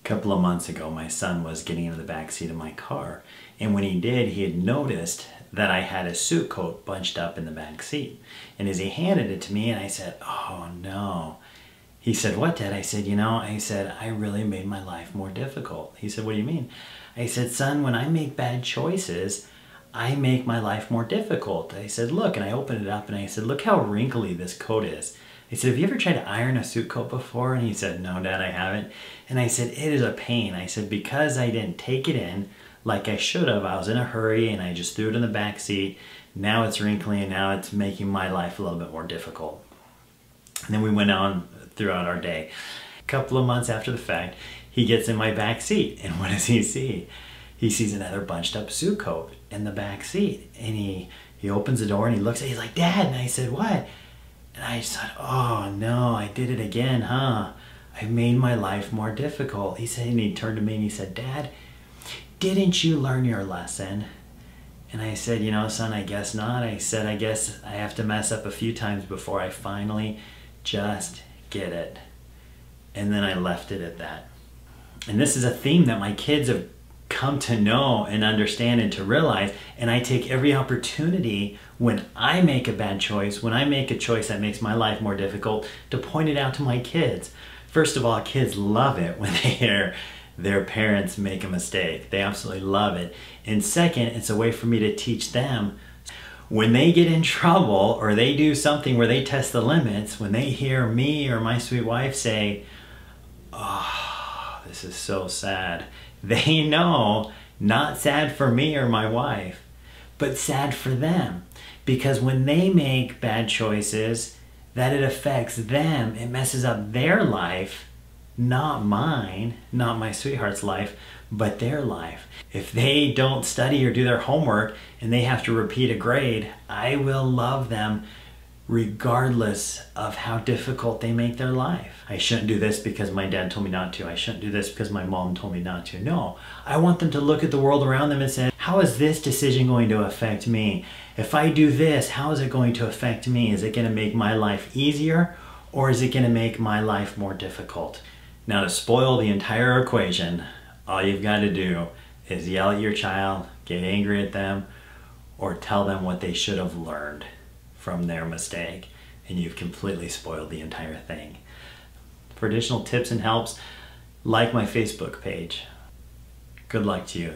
A couple of months ago, my son was getting into the back seat of my car, and when he did, he had noticed that I had a suit coat bunched up in the back seat. And as he handed it to me, and I said, "Oh no." He said, "What, Dad?" I said, I really made my life more difficult." He said, "What do you mean?" I said, "Son, when I make bad choices, I make my life more difficult." I said, "Look," and I opened it up and I said, "Look how wrinkly this coat is." I said, "Have you ever tried to iron a suit coat before?" And he said, "No, Dad, I haven't." And I said, "It is a pain." I said, "Because I didn't take it in like I should have. I was in a hurry and I just threw it in the back seat. Now it's wrinkly and now it's making my life a little bit more difficult." And then we went on throughout our day. A couple of months after the fact, he gets in my back seat, and what does he see? He sees another bunched up suit coat in the back seat, and he opens the door and he looks at it, he's like, "Dad," and I said, "What?" And I just thought, "Oh no, I did it again, huh? I made my life more difficult." He said, and he turned to me and he said, "Dad, didn't you learn your lesson?" And I said, "Son, I guess not." I said, "I guess I have to mess up a few times before I finally just get it." And then I left it at that. And this is a theme that my kids have come to know and understand and to realize, and I take every opportunity when I make a bad choice, when I make a choice that makes my life more difficult, to point it out to my kids. First of all, kids love it when they hear their parents make a mistake. They absolutely love it. And second, it's a way for me to teach them when they get in trouble or they do something where they test the limits, when they hear me or my sweet wife say, "Oh, this is so sad," they know, not sad for me or my wife, but sad for them. Because when they make bad choices, that it affects them, it messes up their life, not mine, not my sweetheart's life, but their life. If they don't study or do their homework and they have to repeat a grade, I will love them regardless of how difficult they make their life. I shouldn't do this because my dad told me not to. I shouldn't do this because my mom told me not to. No, I want them to look at the world around them and say, how is this decision going to affect me? If I do this, how is it going to affect me? Is it going to make my life easier, or is it going to make my life more difficult? Now, to spoil the entire equation, all you've got to do is yell at your child, get angry at them, or tell them what they should have learned from their mistake, and you've completely spoiled the entire thing. For additional tips and helps, like my Facebook page. Good luck to you.